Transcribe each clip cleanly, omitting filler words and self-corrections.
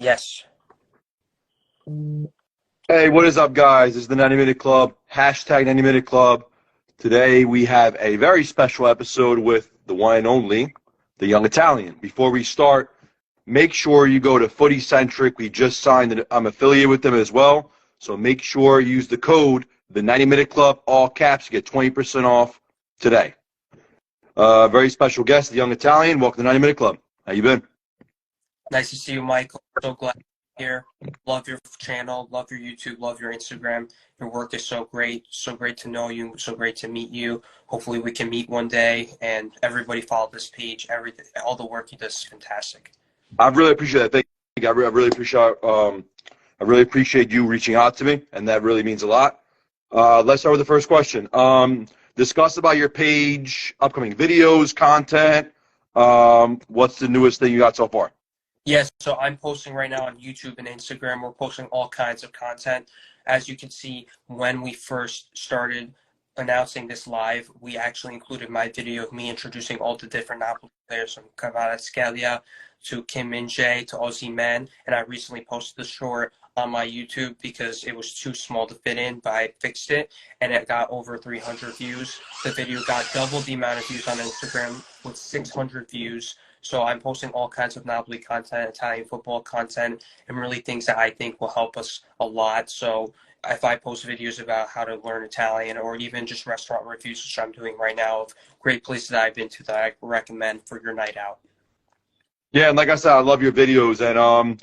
Yes. Hey, what is up, guys? This is the 90-Minute Club, hashtag 90-Minute Club. Today we have a very special episode with the one and only, the Young Italian. Before we start, make sure you go to Footy Centric. We just signed, I'm affiliated with them as well. So make sure you use the code, the 90-Minute Club, all caps, you get 20% off today. Very special guest, the Young Italian. Welcome to the 90-Minute Club. How you been? Nice to see you, Michael. So glad you're here. Love your channel, love your YouTube, love your Instagram. Your work is so great to know you, so great to meet you. Hopefully we can meet one day, and everybody follow this page. Everything, all the work he does is fantastic. I really appreciate that. Thank you. I really appreciate you reaching out to me, and that really means a lot. Let's start with the first question. Discuss about your page, upcoming videos, content. What's the newest thing you got so far? Yes, so I'm posting right now on YouTube and Instagram. We're posting all kinds of content. As you can see, when we first started announcing this live, we actually included my video of me introducing all the different Napoli players, from Kvaratskhelia to Kim Min-jae to Osimhen, and I recently posted the short on my YouTube because it was too small to fit in, but I fixed it, and it got over 300 views. The video got double the amount of views on Instagram with 600 views. So I'm posting all kinds of Napoli content, Italian football content, and really things that I think will help us a lot. So if I post videos about how to learn Italian, or even just restaurant reviews, which I'm doing right now, of great places that I've been to that I recommend for your night out. Yeah, and like I said, I love your videos, and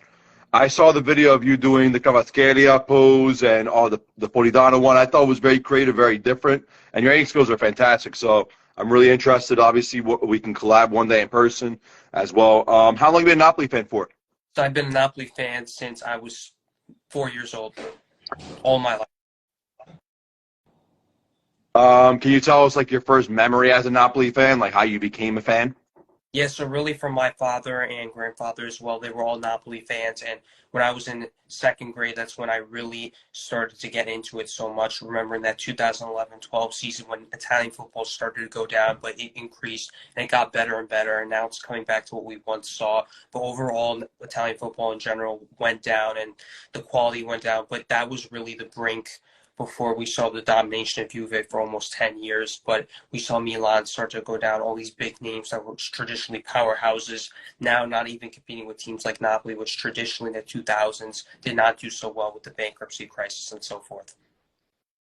I saw the video of you doing the Kvaratskhelia pose and all the Polidano one. I thought it was very creative, very different, and your aim skills are fantastic. So I'm really interested. Obviously, we can collab one day in person as well. How long have you been a Napoli fan for? So I've been a Napoli fan since I was 4 years old, all my life. Can you tell us like your first memory as a Napoli fan, like how you became a fan? Yeah, so really from my father and grandfather as well, they were all Napoli fans. And when I was in second grade, that's when I really started to get into it so much. Remembering that 2011-12 season when Italian football started to go down, but it increased and it got better and better. And now it's coming back to what we once saw. But overall, Italian football in general went down and the quality went down. But that was really the brink before we saw the domination of Juve for almost 10 years. But we saw Milan start to go down, all these big names that were traditionally powerhouses, now not even competing with teams like Napoli, which traditionally in the 2000s did not do so well with the bankruptcy crisis and so forth.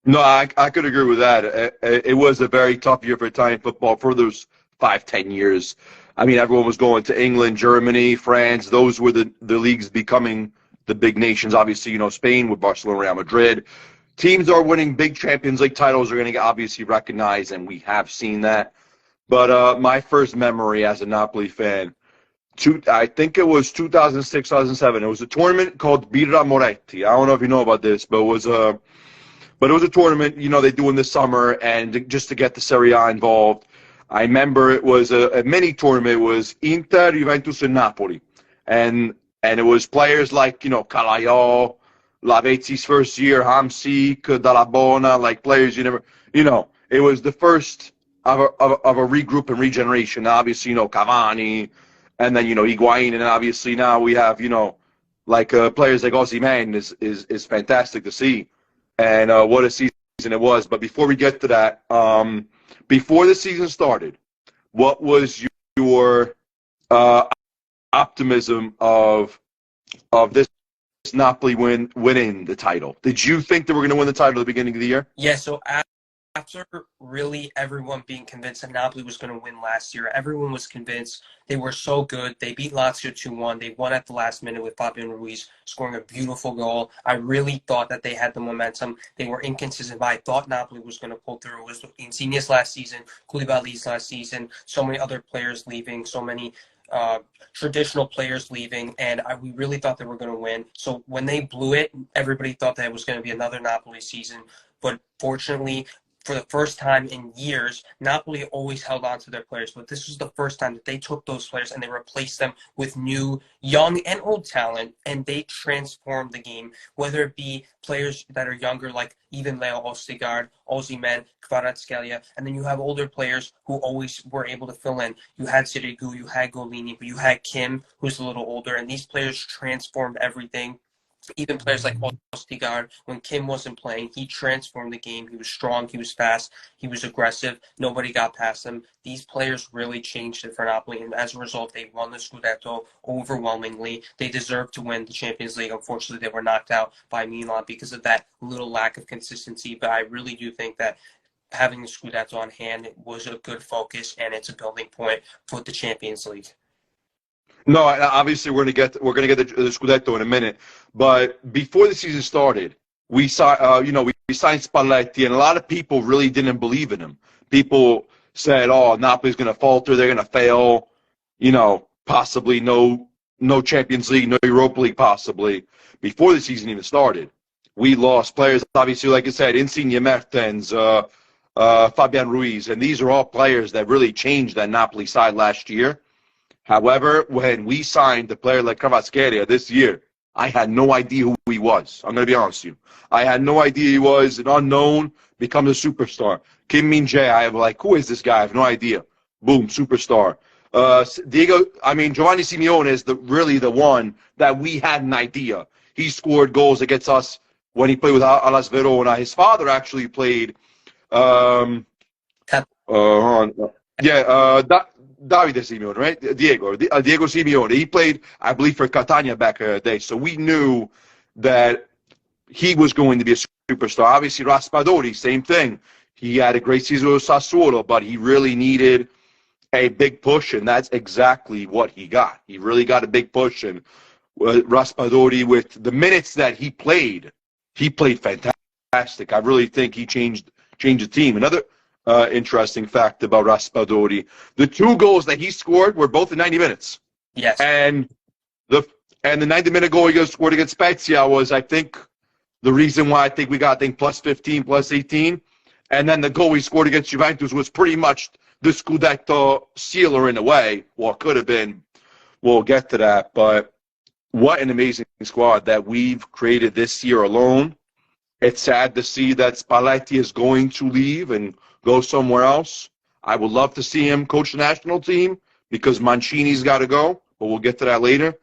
No, I could agree with that. It was a very tough year for Italian football for those 5-10 years. I mean, everyone was going to England, Germany, France. Those were the leagues becoming the big nations. Obviously, you know, Spain with Barcelona, Real Madrid. Teams are winning big Champions League titles are going to get obviously recognized, and we have seen that. But my first memory as a Napoli fan, I think it was 2006, 2007. It was a tournament called Birra Moretti. I don't know if you know about this, but it was a tournament, you know, they do in the summer, and just to get the Serie A involved. I remember it was a mini tournament. It was Inter, Juventus, and Napoli, and it was players like, you know, Calaiò, Lavezzi's first year, Hamsik, Dall'Abona, like players you never, you know, it was the first of a regroup and regeneration. Obviously, you know, Cavani, and then, you know, Higuain, and obviously now we have, you know, like players like Osimhen is fantastic to see, and what a season it was. But before we get to that, before the season started, what was your optimism of this Napoli winning the title? Did you think they were going to win the title at the beginning of the year? Yeah, so after really everyone being convinced that Napoli was going to win last year, everyone was convinced. They were so good. They beat Lazio 2-1. They won at the last minute with Fabian Ruiz scoring a beautiful goal. I really thought that they had the momentum. They were inconsistent, but I thought Napoli was going to pull through. It was Insigne's last season, Koulibaly's last season, so many other players leaving, so many traditional players leaving, and we really thought they were going to win. So when they blew it, everybody thought that it was going to be another Napoli season. But fortunately, for the first time in years, Napoli always held on to their players, but this was the first time that they took those players and they replaced them with new, young, and old talent, and they transformed the game, whether it be players that are younger, like even Leo Ostigard, Osimhen, Kvaratskhelia, and then you have older players who always were able to fill in. You had Sirigu, you had Golini, but you had Kim, who's a little older, and these players transformed everything. Even players like Ostigard, when Kim wasn't playing, he transformed the game. He was strong, he was fast, he was aggressive. Nobody got past him. These players really changed it for Napoli, and as a result, they won the scudetto overwhelmingly. They deserved to win the Champions League. Unfortunately, they were knocked out by Milan because of that little lack of consistency, but I really do think that having the scudetto on hand was a good focus, and it's a building point for the Champions League. No, obviously we're gonna get the scudetto in a minute, but before the season started, we saw we signed Spalletti, and a lot of people really didn't believe in him. People said, "Oh, Napoli's gonna falter, they're gonna fail, possibly no Champions League, no Europa League, possibly." Before the season even started, we lost players. Obviously, like I said, Insigne Mertens, Fabian Ruiz, and these are all players that really changed that Napoli side last year. However, when we signed a player like Kvaratskhelia this year, I had no idea who he was. I'm going to be honest with you. I had no idea he was an unknown, becomes a superstar. Kim Min-jae, I have who is this guy? I have no idea. Boom, superstar. Giovanni Simeone is really the one that we had an idea. He scored goals against us when he played with Hellas Verona. His father actually played. Davide Simeone, right? Diego Simeone. He played, I believe, for Catania back in the day. So we knew that he was going to be a superstar. Obviously, Raspadori, same thing. He had a great season with Sassuolo, but he really needed a big push, and that's exactly what he got. He really got a big push, and Raspadori, with the minutes that he played fantastic. I really think he changed the team. Another interesting fact about Raspadori: the 2 goals that he scored were both in 90 minutes. Yes. And the 90-minute goal he scored against Spezia was, I think, the reason why I think we got plus 15, plus 18. And then the goal he scored against Juventus was pretty much the Scudetto sealer in a way. Well, it could have been. We'll get to that. But what an amazing squad that we've created this year alone. It's sad to see that Spalletti is going to leave and go somewhere else. I would love to see him coach the national team because Mancini's got to go, but we'll get to that later.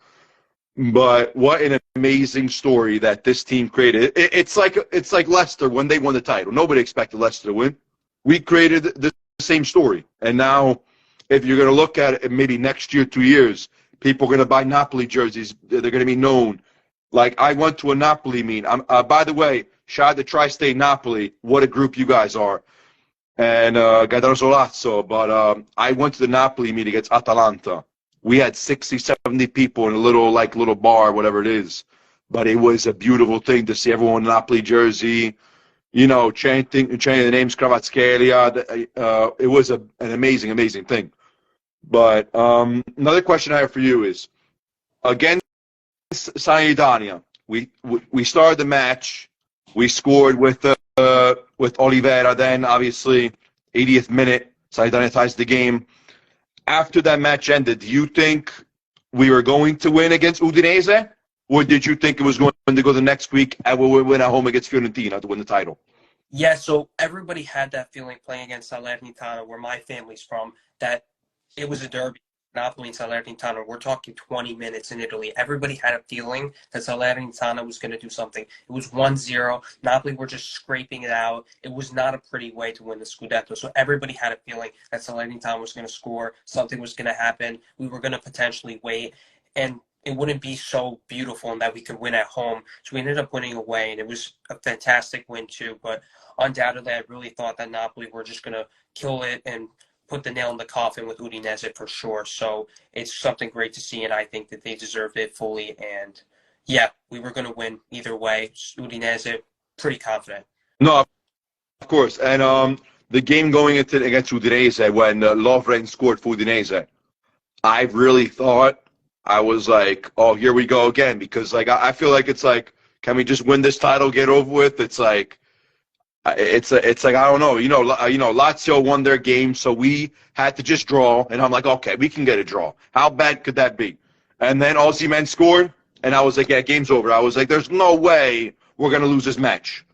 But what an amazing story that this team created. It's like Leicester when they won the title. Nobody expected Leicester to win. We created the same story. And now, if you're going to look at it, maybe next year, 2 years, people are going to buy Napoli jerseys. They're going to be known. Like, I went to a Napoli meet. By the way, shout out to Tri-State Napoli. What a group you guys are. And Gaetano Solazzo. But I went to the Napoli meet against Atalanta. We had 60, 70 people in a little bar, whatever it is. But it was a beautiful thing to see everyone in Napoli jersey, chanting the names Kvaratskhelia. It was an amazing, amazing thing. But another question I have for you is, against Salernitana, we started the match. We scored with Oliveira. Then, obviously, 80th minute, Salernitana ties the game. After that match ended, do you think we were going to win against Udinese? Or did you think it was going to go the next week and we would win at home against Fiorentina to win the title? Yeah, so everybody had that feeling playing against Salernitana, where my family's from, that it was a derby. Napoli and Salernitana, we're talking 20 minutes in Italy. Everybody had a feeling that Salernitana was going to do something. It was 1-0. Napoli were just scraping it out. It was not a pretty way to win the Scudetto. So everybody had a feeling that Salernitana was going to score. Something was going to happen. We were going to potentially wait. And it wouldn't be so beautiful in that we could win at home. So we ended up winning away, and it was a fantastic win too. But undoubtedly, I really thought that Napoli were just going to kill it and put the nail in the coffin with Udinese for sure. So it's something great to see, and I think that they deserved it fully. And yeah, we were going to win either way. Udinese, pretty confident. No, of course. And the game going against Udinese, when Lovren scored for Udinese, I really thought, I was like, oh, here we go again. Because I feel like it's like, can we just win this title, get over with? It's like, It's like I don't know. Lazio won their game, so we had to just draw, and I'm like, okay, we can get a draw. How bad could that be? And then Osimhen scored, and I was like, yeah, game's over. I was like, there's no way we're gonna lose this match.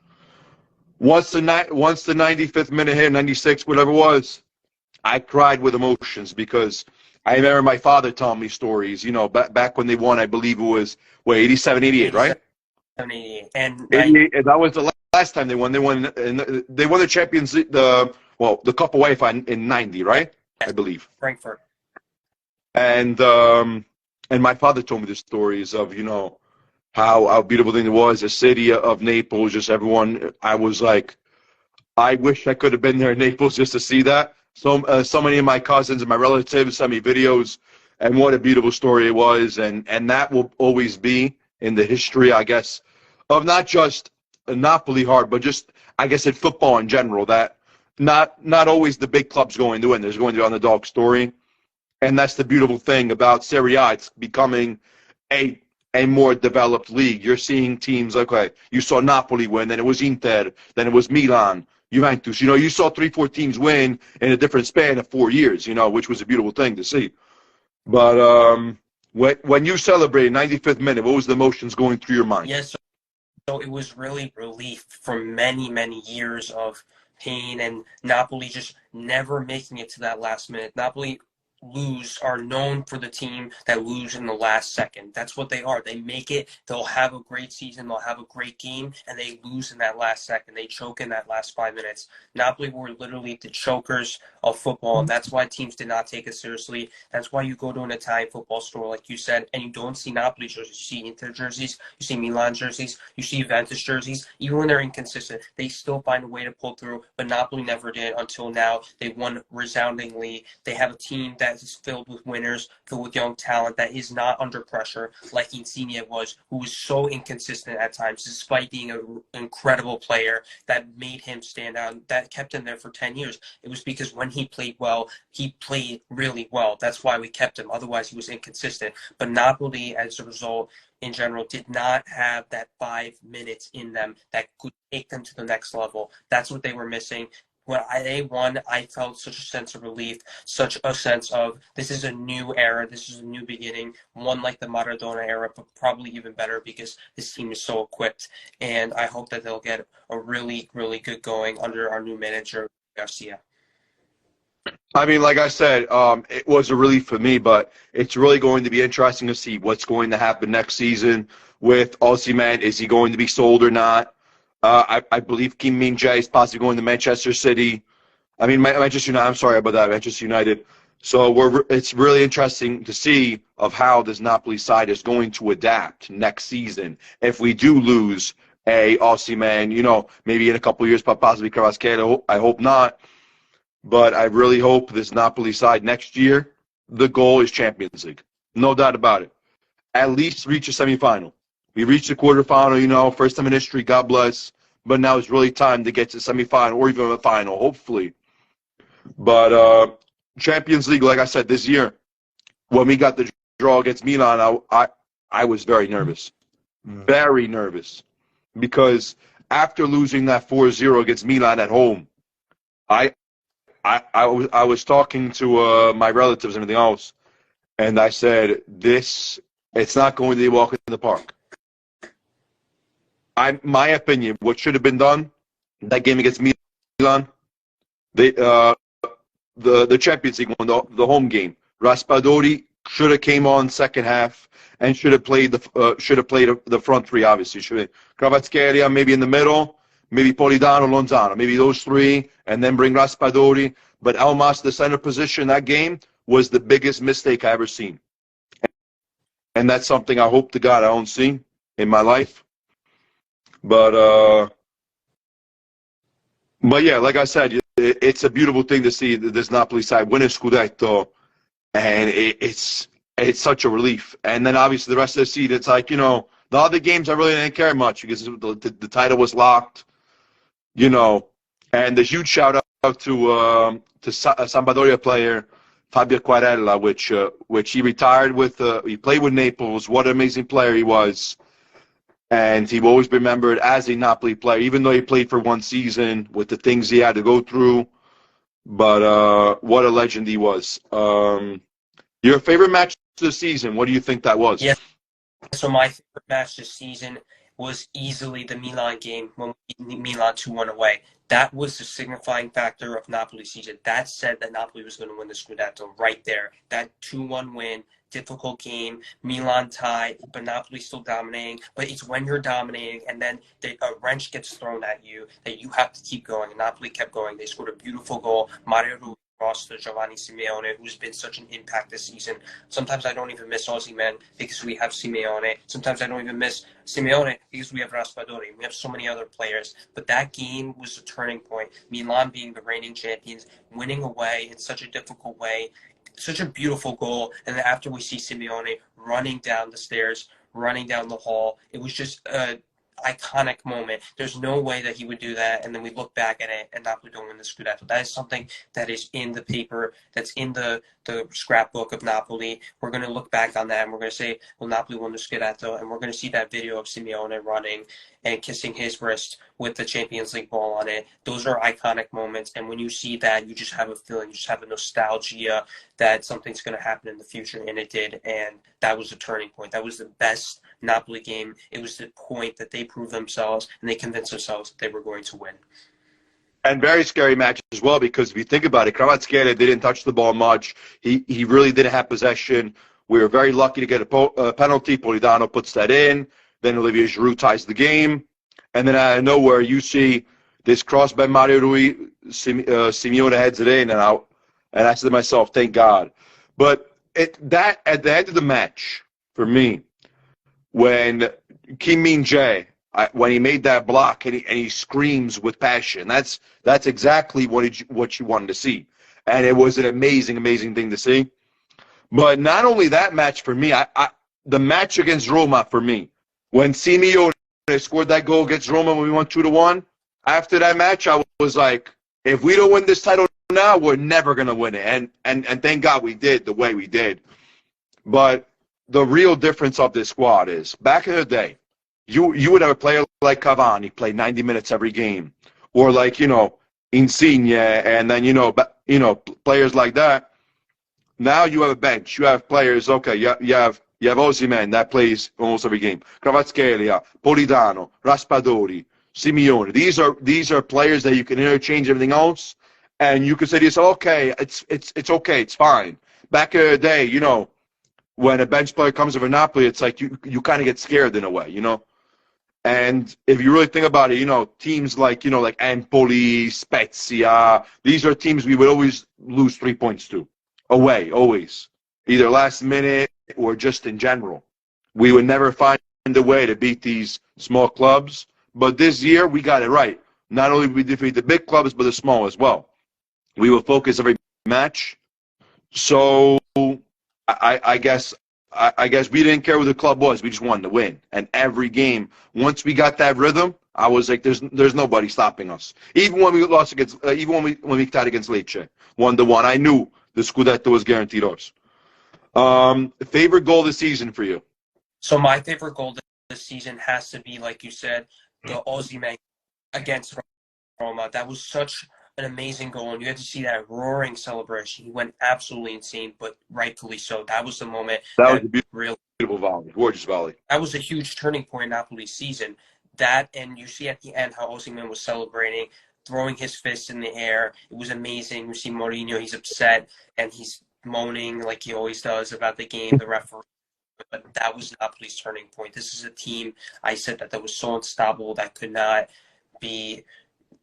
Once the 95th minute hit, 96, whatever it was, I cried with emotions because I remember my father telling me stories. Back when they won, I believe it was 87, 88, right? 88, and 88, and that was the last time they won. They won the Champions League, the Cup of UEFA in 90, right? I believe. Frankfurt. And my father told me the stories of how beautiful thing it was, the city of Naples, just everyone. I was like, I wish I could have been there in Naples just to see that. So many of my cousins and my relatives sent me videos, and what a beautiful story it was, and that will always be in the history, I guess, of not just Napoli hard, but just, I guess, in football in general, that not always the big clubs going to win. There's going to be an underdog story, and that's the beautiful thing about Serie A. It's becoming a more developed league. You're seeing teams like, okay, you saw Napoli win, then it was Inter, then it was Milan, Juventus. You saw 3-4 teams win in a different span of 4 years, which was a beautiful thing to see. But when you celebrated 95th minute, what was the emotions going through your mind? Yes, so it was really relief from many, many years of pain and Napoli just never making it to that last minute. Napoli are known for the team that lose in the last second. That's what they are. They make it, they'll have a great season, they'll have a great game, and they lose in that last second. They choke in that last 5 minutes. Napoli were literally the chokers of football, and that's why teams did not take it seriously. That's why you go to an Italian football store, like you said, and you don't see Napoli jerseys. You see Inter jerseys, you see Milan jerseys, you see Juventus jerseys. Even when they're inconsistent, they still find a way to pull through, but Napoli never did until now. They won resoundingly. They have a team that is filled with winners, filled with young talent that is not under pressure like Insigne was, who was so inconsistent at times, despite being an incredible player that made him stand out, that kept him there for 10 years. It was because when he played well, he played really well. That's why we kept him. Otherwise, he was inconsistent. But Napoli, as a result, in general, did not have that 5 minutes in them that could take them to the next level. That's what they were missing. When they won, I felt such a sense of relief, such a sense of this is a new era, this is a new beginning, one like the Maradona era, but probably even better because this team is so equipped. And I hope that they'll get a really, really good going under our new manager, Garcia. I mean, like I said, it was a relief for me, but it's really going to be interesting to see what's going to happen next season with Osimhen. Is he going to be sold or not? I believe Kim Min-jae is possibly going to Manchester City. I mean, Manchester United. I'm sorry about that, Manchester United. So it's really interesting to see of how this Napoli side is going to adapt next season. If we do lose a Osimhen, maybe in a couple of years, possibly Kvaratskhelia. I hope not. But I really hope this Napoli side next year, the goal is Champions League. No doubt about it. At least reach a semifinal. We reached the quarterfinal, first time in history, God bless. But now it's really time to get to the semifinal or even a final, hopefully. But Champions League, like I said, this year, when we got the draw against Milan, I was very nervous. Very nervous. Because after losing that 4-0 against Milan at home, I was talking to my relatives and everything else, and I said, it's not going to be a walk in the park. My opinion, what should have been done, that game against Milan, the Champions League one, the home game, Raspadori should have came on second half and should have played the front three, obviously. Should have Kvaratskhelia maybe in the middle, maybe Polidano, Lonzano, maybe those three, and then bring Raspadori. But Elmas, the center position, that game was the biggest mistake I ever seen. And that's something I hope to God I don't see in my life. But yeah, like I said, it's a beautiful thing to see this Napoli side win a scudetto, and it's such a relief. And then obviously the rest of the season, it's like, the other games I really didn't care much because the title was locked, And the huge shout out to Sampdoria player Fabio Quagliarella, which he retired with. He played with Naples. What an amazing player he was. and he will always be remembered as a Napoli player, even though he played for one season with the things he had to go through. But what a legend he was. Your favorite match of the season, what do you think that was? Yeah, so my favorite match this season was easily the Milan game when we beat Milan 2-1 away. That was the signifying factor of Napoli's season. That said that Napoli was going to win the scudetto right there. That 2-1 win, difficult game, Milan tie, but Napoli still dominating. But it's when you're dominating and then a wrench gets thrown at you that you have to keep going. And Napoli kept going. They scored a beautiful goal. Mario Cross to Giovanni Simeone, who's been such an impact this season. Sometimes I don't even miss Osimhen because we have Simeone. Sometimes I don't even miss Simeone because we have Raspadori. We have so many other players. But that game was a turning point. Milan being the reigning champions, winning away in such a difficult way, such a beautiful goal. And then after we see Simeone running down the stairs, running down the hall, it was just iconic moment. There's no way that he would do that, and then we look back at it and Napoli don't win the Scudetto. That is something that is in the paper, that's in the scrapbook of Napoli. We're going to look back on that, and we're going to say, well, Napoli won the Scudetto, and we're going to see that video of Simeone running and kissing his wrist with the Champions League ball on it. Those are iconic moments, and when you see that, you just have a feeling, you just have a nostalgia that something's going to happen in the future, and it did, and that was a turning point. That was the best Napoli game. It was the point that they proved themselves, and they convinced themselves that they were going to win. And very scary match as well, because if you think about it, Kvaratskhelia didn't touch the ball much. He really didn't have possession. We were very lucky to get a penalty. Politano puts that in. Then Olivier Giroud ties the game. And then out of nowhere, you see this cross by Mario Rui. Simeone heads it in and out. And I said to myself, thank God. But at the end of the match, for me, when Kim Min-jae, when he made that block and he screams with passion, that's exactly what you wanted to see. And it was an amazing, amazing thing to see. But not only that match for me, the match against Roma for me, when Simeone scored that goal against Roma when we won 2-1, after that match, I was like, if we don't win this title now, we're never going to win it. And thank God we did the way we did. But the real difference of this squad is, back in the day, you would have a player like Cavani play 90 minutes every game, or like, Insigne, and then, players like that. Now you have a bench. You have players, okay, you have Osimhen that plays almost every game. Kvaratskhelia, Politano, Raspadori, Simeone. These are players that you can interchange everything else, and you can say to yourself, okay, it's okay, it's fine. Back in the day, when a bench player comes over Napoli, it's like you kind of get scared in a way, And if you really think about it, teams like Empoli, Spezia, these are teams we would always lose 3 points to. Away, always. Either last minute or just in general. We would never find a way to beat these small clubs. But this year, we got it right. Not only did we defeat the big clubs, but the small as well. We will focus every match. So I guess we didn't care who the club was. We just wanted to win. And every game, once we got that rhythm, I was like, there's nobody stopping us. Even when we lost against, even when we tied against Lecce, 1-1, I knew the Scudetto was guaranteed us. Favorite goal this season for you? So my favorite goal this season has to be, like you said, the Osimhen against Roma. That was such an amazing goal, and you had to see that roaring celebration. He went absolutely insane, but rightfully so. That was the moment. That was a beautiful volley, gorgeous volley. That was a huge turning point in Napoli's season. That, and you see at the end how Osimhen was celebrating, throwing his fists in the air. It was amazing. You see Mourinho, he's upset, and he's moaning like he always does about the game, the referee. But that was Napoli's turning point. This is a team, I said, that was so unstoppable that could not be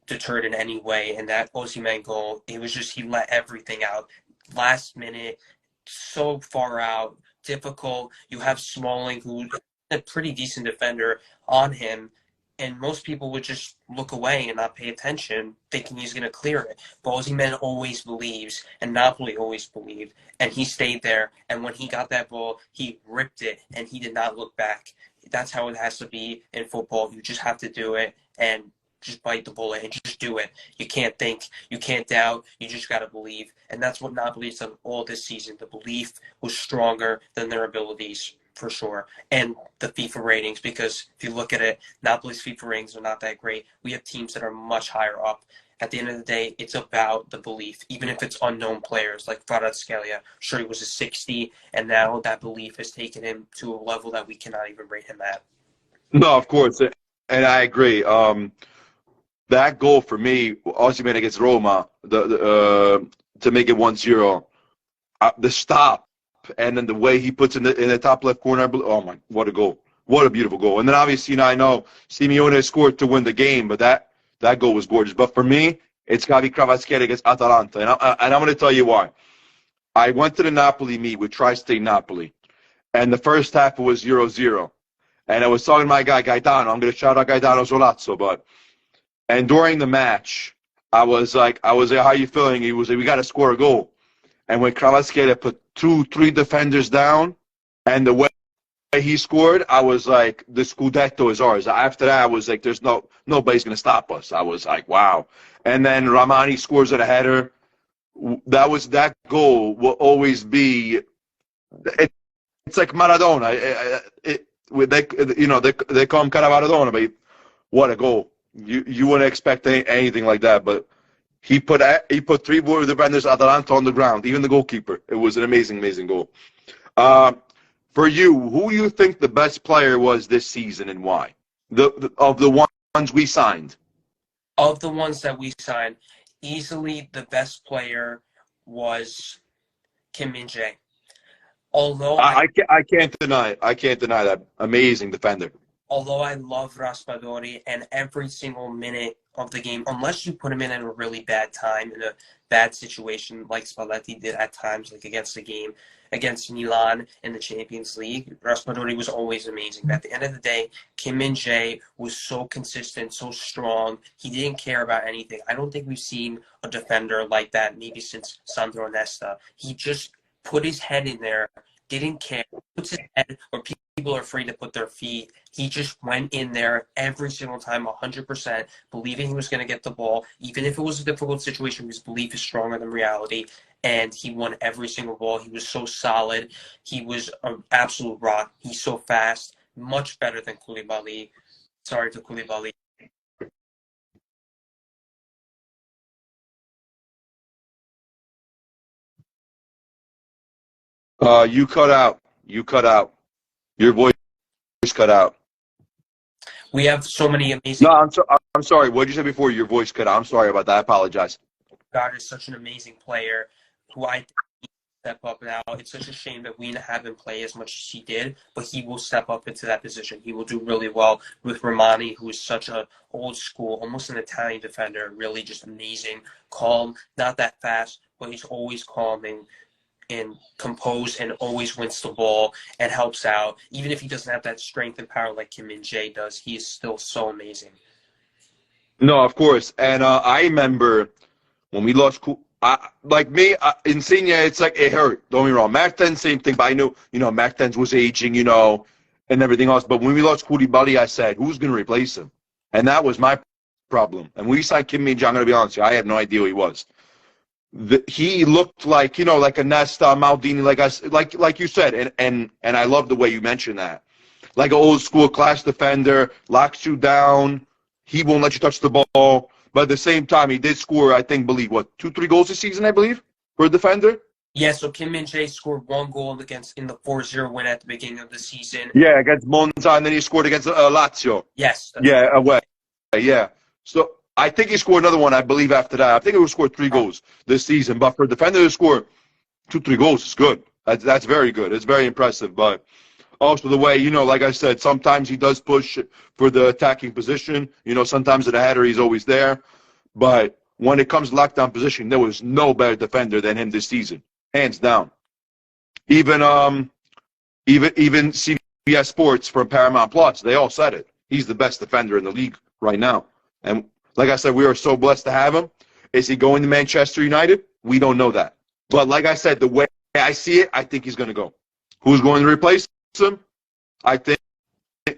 deterred in any way. And that Osimhen goal, it was just, he let everything out. Last minute, so far out, difficult. You have Smalling, who's a pretty decent defender, on him. And most people would just look away and not pay attention, thinking he's going to clear it. But Osimhen always believes, and Napoli always believed, and he stayed there. And when he got that ball, he ripped it, and he did not look back. That's how it has to be in football. You just have to do it and just bite the bullet and just do it. You can't think, you can't doubt, you just got to believe. And that's what Napoli's done all this season. The belief was stronger than their abilities. for sure, and the FIFA ratings, because if you look at it, Napoli's FIFA ratings are not that great. We have teams that are much higher up. At the end of the day, it's about the belief, even if it's unknown players like Kvaratskhelia. Sure, he was a 60, and now that belief has taken him to a level that we cannot even rate him at. No, of course, and I agree. That goal for me, Osimhen against Roma, to make it 1-0, the stop, and then the way he puts in the top left corner. Oh my, what a goal! What a beautiful goal! And then obviously, I know Simeone scored to win the game, but that goal was gorgeous. But for me, it's got to be Kvaratskhelia against Atalanta, and I'm going to tell you why. I went to the Napoli meet with Tri-State Napoli, and the first half was 0-0. And I was talking to my guy, Gaetano. I'm going to shout out Gaetano Solazzo. And during the match, I was like, how are you feeling? He was like, we got to score a goal. And when Kvaratskhelia put 2-3 defenders down, and the way he scored, I was like, the scudetto is ours. After that, I was like, nobody's going to stop us. I was like, wow. And then Ramani scores at a header. That goal will always be. It's like Maradona. They call him Maradona, but what a goal! You wouldn't expect anything like that, but he put 3 more defenders Atalanta on the ground, even the goalkeeper. It was an amazing goal. For you, who you think the best player was this season and why? Of the ones we signed. Of the ones that we signed, easily the best player was Kim Min-jae. Although I can't deny it. I can't deny that. Amazing defender. Although I love Raspadori, and every single minute of the game, unless you put him in at a really bad time, in a bad situation, like Spalletti did at times, like against Milan in the Champions League, Raspadori was always amazing. But at the end of the day, Kim Min-jae was so consistent, so strong. He didn't care about anything. I don't think we've seen a defender like that maybe since Sandro Nesta. He just put his head in there, didn't care. Puts his head where people are afraid to put their feet. He just went in there every single time, 100%, believing he was going to get the ball, even if it was a difficult situation. His belief is stronger than reality, and he won every single ball. He was so solid. He was an absolute rock. He's so fast, much better than Koulibaly. Sorry to Koulibaly. You cut out. You cut out. Your voice cut out. We have so many amazing. No, I'm sorry. What did you say before? Your voice cut out. I'm sorry about that. I apologize. God is such an amazing player who I think needs to step up now. It's such a shame that we haven't played as much as he did, but he will step up into that position. He will do really well with Ramani, who is such a old school, almost an Italian defender, really just amazing, calm, not that fast, but he's always calm and composed and always wins the ball and helps out. Even if he doesn't have that strength and power like Kim Min-jae does, he is still so amazing. No, of course. And I remember when we lost, Insigne, it's like it hurt. Don't get me wrong. Mertens, same thing. But I knew, Mertens was aging, and everything else. But when we lost Koulibaly, I said, who's going to replace him? And that was my problem. And when we signed Kim Min-jae, I'm going to be honest with you, I had no idea who he was. He looked like like a Nesta, Maldini, like you said, and I love the way you mentioned that, like an old school class defender, locks you down, he won't let you touch the ball, but at the same time he did score, I think, 2-3 goals this season, I believe, for a defender. Yeah, so Kim Min-jae scored 1 goal in the 4-0 win at the beginning of the season. Yeah, against Monza, and then he scored against Lazio. Yes. Yeah, away. Yeah. So I think he scored another one, I believe, after that. I think he scored 3 goals this season. But for a defender to score 2-3 goals is good. That's very good. It's very impressive. But also the way, like I said, sometimes he does push for the attacking position. Sometimes at a header he's always there. But when it comes to lockdown position, there was no better defender than him this season. Hands down. Even CBS Sports from Paramount Plus, they all said it. He's the best defender in the league right now. And like I said, we are so blessed to have him. Is he going to Manchester United? We don't know that. But like I said, the way I see it, I think he's going to go. Who's going to replace him? I think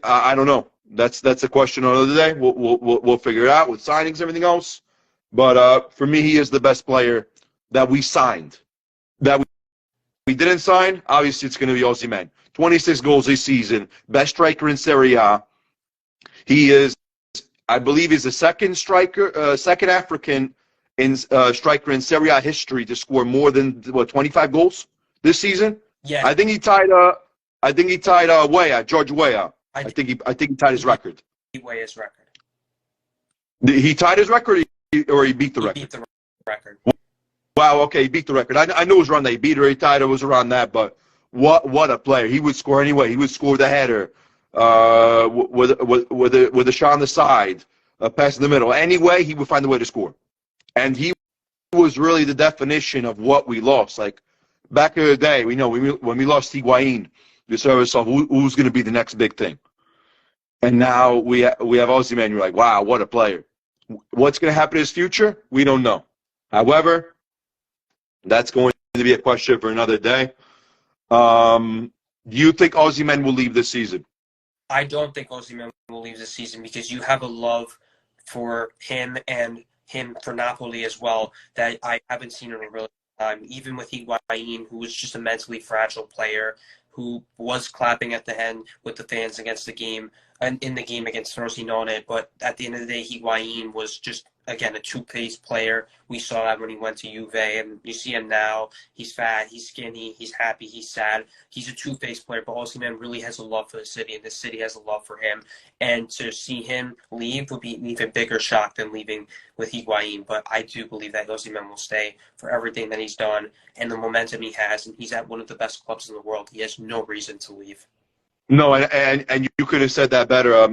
I don't know. That's a question another day. We'll figure it out with signings and everything else. But for me, he is the best player that we signed. That didn't sign, obviously it's going to be Osimhen. 26 goals this season, best striker in Serie A. He is, I believe, he's the second African striker in Serie A history to score more than 25 goals this season. Yeah, I think he tied George Weah. I think he tied his record. Weah's record. He tied his record, or he beat the record. He beat the record. Wow, okay, he beat the record. I knew it was around that. He beat or he tied. It was around that. But what a player! He would score anyway. He would score the header, with a shot on the side, a pass in the middle. Anyway, he would find a way to score. And he was really the definition of what we lost. Like back in the day, we know when we lost Higuain, you said to yourself, who's going to be the next big thing? And now we have Osimhen. You're like, wow, what a player. What's going to happen in his future? We don't know. However, that's going to be a question for another day. Do you think Osimhen will leave this season? I don't think Osimhen will leave this season because you have a love for him and him for Napoli as well that I haven't seen in a really long time. Even with Higuain, who was just a mentally fragile player, who was clapping at the end with the fans against the game and in the game against Frosinone, but at the end of the day, Higuain was just, again, a two-faced player. We saw that when he went to Juve, and you see him now. He's fat, he's skinny, he's happy, he's sad. He's a two-faced player, but Osimhen really has a love for the city, and the city has a love for him. And to see him leave would be an even bigger shock than leaving with Higuain. But I do believe that Osimhen will stay for everything that he's done and the momentum he has, and he's at one of the best clubs in the world. He has no reason to leave. No, and you could have said that better,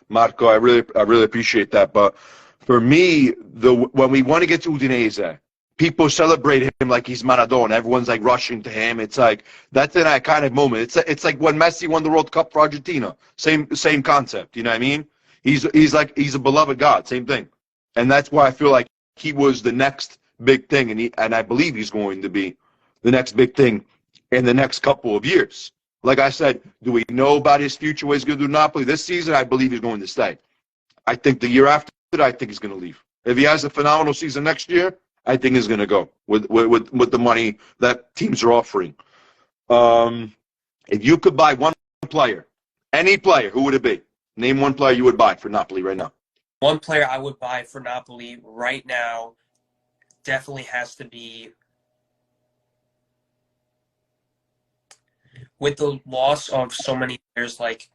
Marco. I really appreciate that. But for me, when we want to get to Udinese, people celebrate him like he's Maradona. Everyone's like rushing to him. It's like that's an iconic moment. It's like when Messi won the World Cup for Argentina. Same concept. You know what I mean? He's a beloved God. Same thing. And that's why I feel like he was the next big thing, and I believe he's going to be the next big thing in the next couple of years. Like I said, do we know about his future, what he's going to do in Napoli this season? I believe he's going to stay. I think the year after that, I think he's going to leave. If he has a phenomenal season next year, I think he's going to go with the money that teams are offering. If you could buy one player, any player, who would it be? Name one player you would buy for Napoli right now. One player I would buy for Napoli right now definitely has to be, with the loss of so many players, like,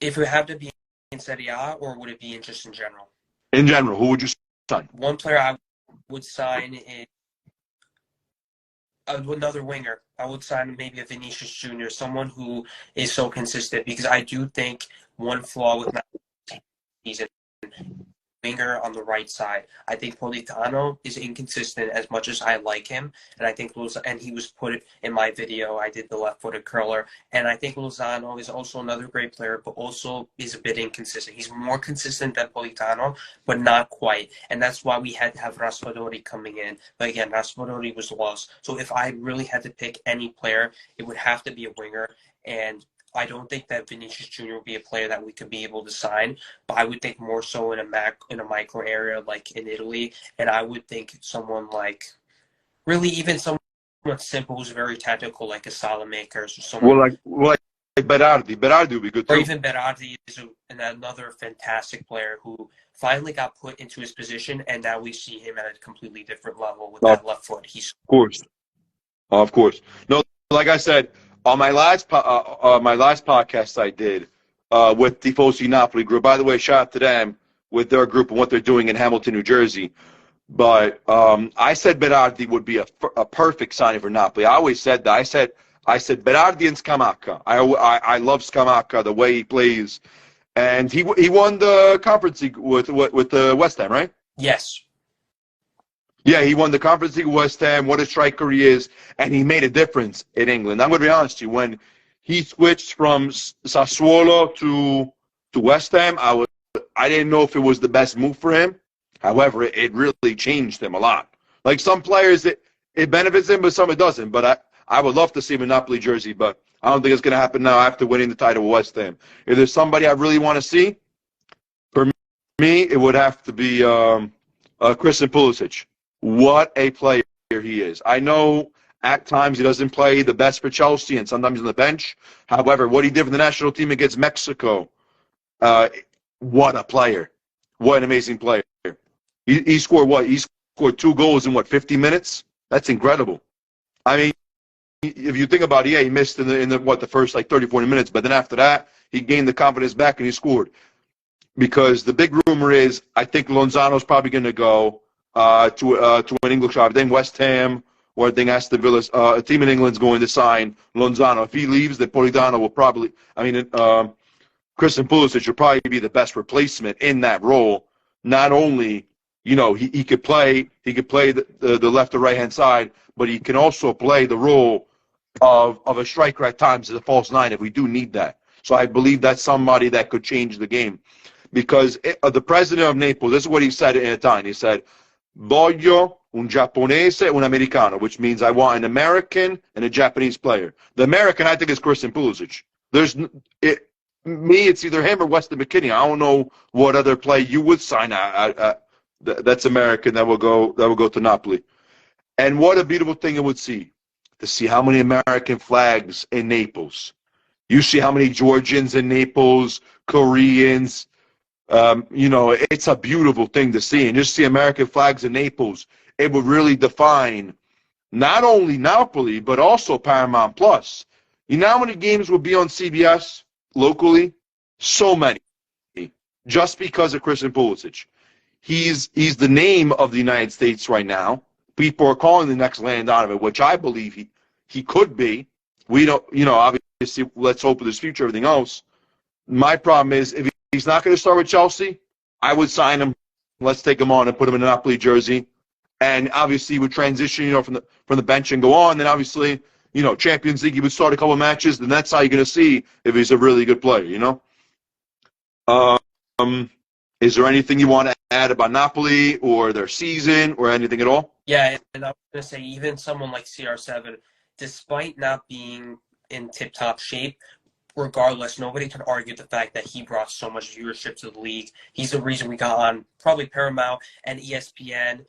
if it had to be in Serie A, or would it be just in general? In general, who would you sign? One player I would sign is another winger. I would sign maybe a Vinicius Jr., someone who is so consistent, because I do think one flaw with Napoli, he's a winger on the right side. I think Politano is inconsistent as much as I like him, and I think he was put in my video. I did the left-footed curler, and I think Lozano is also another great player, but also is a bit inconsistent. He's more consistent than Politano, but not quite, and that's why we had to have Raspadori coming in. But again, Raspadori was lost. So if I really had to pick any player, it would have to be a winger, and I don't think that Vinicius Jr. would be a player that we could be able to sign, but I would think more so in a micro area like in Italy, and I would think someone like, really even someone simple who's very tactical, like a Salamakers or someone. Well, like Berardi. Berardi would be good too. Or even Berardi is another fantastic player who finally got put into his position, and now we see him at a completely different level with that left foot. Of course. No, like I said, on my last podcast I did with Tifosi Napoli group. By the way, shout out to them with their group and what they're doing in Hamilton, New Jersey. But I said Berardi would be a perfect signing for Napoli. I always said that. I said Berardi and Scamacca. I love Scamacca, the way he plays, and he won the Conference League with the West Ham, right? Yes. Yeah, he won the Conference League with West Ham. What a striker he is, and he made a difference in England. I'm going to be honest with you. When he switched from Sassuolo to West Ham, I didn't know if it was the best move for him. However, it really changed him a lot. Like some players, it benefits him, but some it doesn't. But I would love to see him in Napoli jersey, but I don't think it's going to happen now after winning the title with West Ham. If there's somebody I really want to see, for me, it would have to be Christian Pulisic. What a player he is. I know At times, he doesn't play the best for Chelsea, and sometimes on the bench. However, what he did for the national team against Mexico, what a player. What an amazing player. He scored what? He scored 2 goals in, 50 minutes? That's incredible. I mean, if you think about it, yeah, he missed in the first 30, 40 minutes, but then after that, he gained the confidence back and he scored. Because the big rumor is, I think Lozano's probably going to go to an English club. I think West Ham or I think Aston Villa, a team in England's going to sign Lozano. If he leaves, then Politano will probably, Christian Pulisic will probably be the best replacement in that role. Not only, he could play the left or right hand side, but he can also play the role of a striker at times as a false nine if we do need that. So I believe that's somebody that could change the game. Because the president of Naples, this is what he said in Italian. He said, "Voglio un giapponese, un americano," which means I want an American and a Japanese player. The American, I think, is Christian Pulisic. It's either him or Weston McKennie. I don't know what other play you would sign. That's American. That will go to Napoli. And what a beautiful thing it would to see how many American flags in Naples. You see how many Georgians in Naples, Koreans. It's a beautiful thing to see. And just see American flags in Naples, it would really define not only Napoli, but also Paramount Plus. You know how many games will be on CBS locally? So many. Just because of Christian Pulisic. He's the name of the United States right now. People are calling the next Land Donovan, which I believe he could be. We don't, obviously, let's hope for his future, everything else. My problem is, if he's not going to start with Chelsea, I would sign him. Let's take him on and put him in a Napoli jersey. And obviously, he would transition, from the bench and go on. Then obviously, Champions League, he would start a couple of matches. Then that's how you're going to see if he's a really good player, Is there anything you want to add about Napoli or their season or anything at all? Yeah, and I was going to say, even someone like CR7, despite not being in tip-top shape, regardless, nobody can argue the fact that he brought so much viewership to the league. He's the reason we got on probably Paramount and ESPN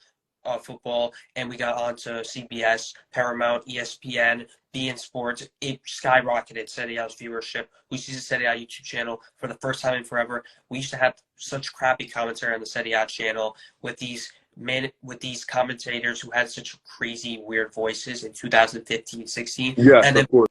football, and we got on to CBS, Paramount, ESPN, beIN Sports. It skyrocketed Serie A's viewership. We see the Serie A YouTube channel for the first time in forever. We used to have such crappy commentary on the Serie A channel with these commentators who had such crazy, weird voices in 2015, 16. Yes, and then of course.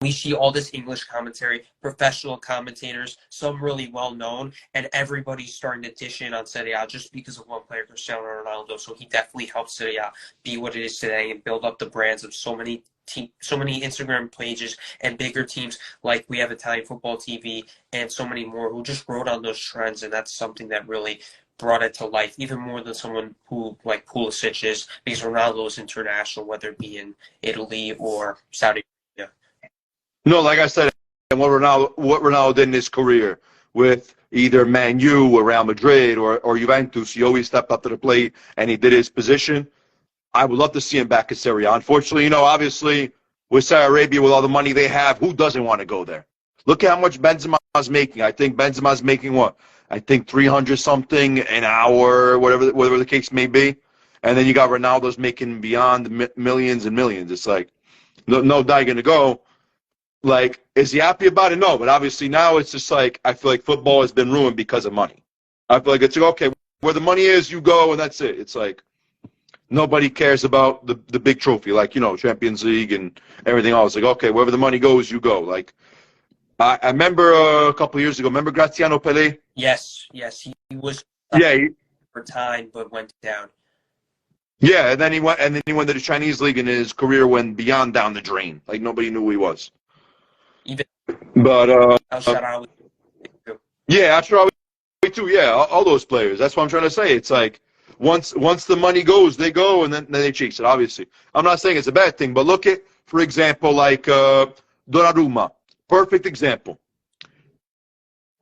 we see all this English commentary, professional commentators, some really well-known, and everybody's starting to dish in on Serie A just because of one player, Cristiano Ronaldo. So he definitely helped Serie A be what it is today and build up the brands of so many Instagram pages and bigger teams like we have Italian Football TV and so many more who just rode on those trends, and that's something that really brought it to life, even more than someone who like Pulisic is, because Ronaldo is international, whether it be in Italy or Saudi Arabia. No, like I said, and what Ronaldo did in his career with either Man U or Real Madrid or Juventus, he always stepped up to the plate and he did his position. I would love to see him back in Serie A. Unfortunately, obviously with Saudi Arabia, with all the money they have, who doesn't want to go there? Look at how much Benzema's making. I think Benzema's making what? I think 300 something an hour, whatever the case may be. And then you got Ronaldo's making beyond millions and millions. It's like, no doubt going to go. Like, is he happy about it? No, but obviously now it's just like, I feel like football has been ruined because of money. I feel like it's like, okay, where the money is, you go, and that's it. It's like, nobody cares about the big trophy, like, Champions League and everything else. Like, okay, wherever the money goes, you go. Like, I remember a couple of years ago, remember Graziano Pelé? Yes, he was for time, but went down. Yeah, and then he went to the Chinese league, and his career went beyond down the drain. Like, nobody knew who he was. But yeah, after too, yeah, all those players. That's what I'm trying to say. It's like once the money goes, they go, and then they chase it. Obviously, I'm not saying it's a bad thing, but look at, for example, like Donnarumma, perfect example.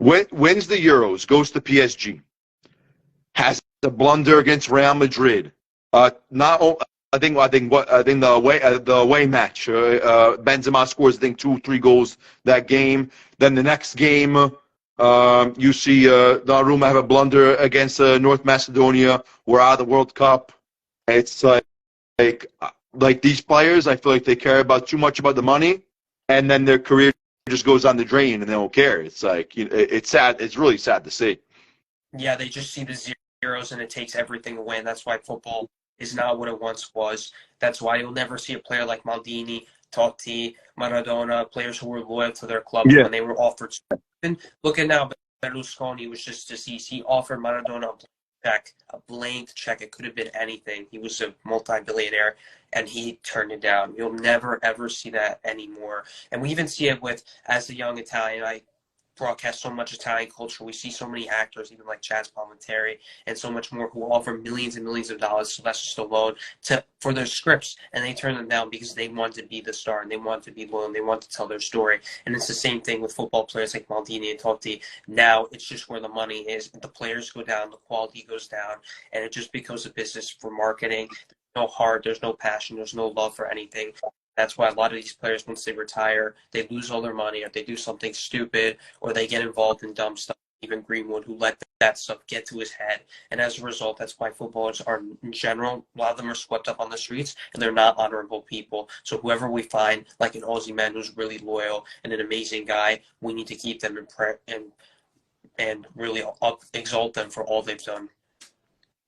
Wins the Euros, goes to PSG, has a blunder against Real Madrid. I think the away match, Benzema scores, I think, 2-3 goals that game. Then the next game, you see Donnarumma have a blunder against North Macedonia. We're out of the World Cup. It's like like these players, I feel like they care about too much about the money, and then their career just goes on the drain, and they don't care. It's like, you know, it's sad. It's really sad to see. Yeah, they just see the zeros and it takes everything away. And that's why football is not what it once was. That's why you'll never see a player like Maldini, Totti, Maradona, players who were loyal to their clubs Yeah. when they were offered. And look at now, Berlusconi was just deceased. He offered Maradona a blank check. It could have been anything. He was a multi-billionaire, and he turned it down. You'll never, ever see that anymore. And we even see it with, as a young Italian, I broadcast so much Italian culture. We see so many actors, even like Chaz Palminteri, and so much more, who offer millions and millions of dollars, Sylvester Stallone, for their scripts, and they turn them down because they want to be the star, and they want to be loyal, and they want to tell their story. And it's the same thing with football players like Maldini and Totti. Now it's just where the money is. The players go down, the quality goes down, and it just becomes a business for marketing. There's no heart, there's no passion, there's no love for anything. That's why a lot of these players, once they retire, they lose all their money, or they do something stupid, or they get involved in dumb stuff. Even Greenwood, who let that stuff get to his head. And as a result, that's why footballers are, in general, a lot of them are swept up on the streets, and they're not honorable people. So whoever we find, like an Aussie man who's really loyal and an amazing guy, we need to keep them in prayer and really exalt them for all they've done.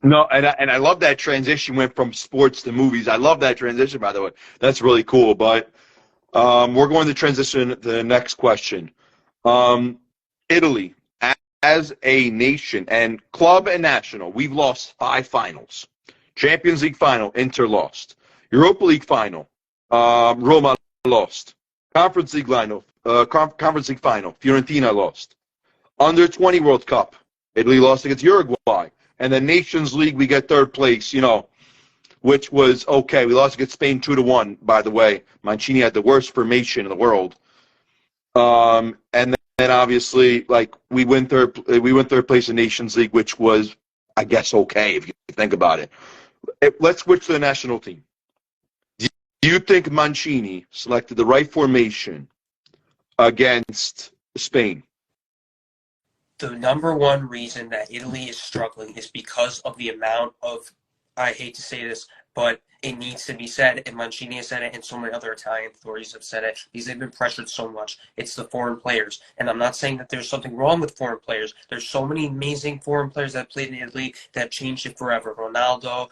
No, and I love that transition, went from sports to movies. I love that transition, by the way. That's really cool. But we're going to transition to the next question. Italy, as a nation, and club and national, we've lost 5 finals. Champions League final, Inter lost. Europa League final, Roma lost. Conference League final, Fiorentina lost. Under 20 World Cup, Italy lost against Uruguay. And the Nations League, we get 3rd place, you know, which was okay. We lost against Spain 2-1, by the way. Mancini had the worst formation in the world. And then obviously, like, we went third place in Nations League, which was, I guess, okay if you think about it. Let's switch to the national team. Do you think Mancini selected the right formation against Spain? The number one reason that Italy is struggling is because of the amount of, I hate to say this, but it needs to be said, and Mancini has said it, and so many other Italian authorities have said it, because they've been pressured so much. It's the foreign players. And I'm not saying that there's something wrong with foreign players. There's so many amazing foreign players that played in Italy that changed it forever. Ronaldo,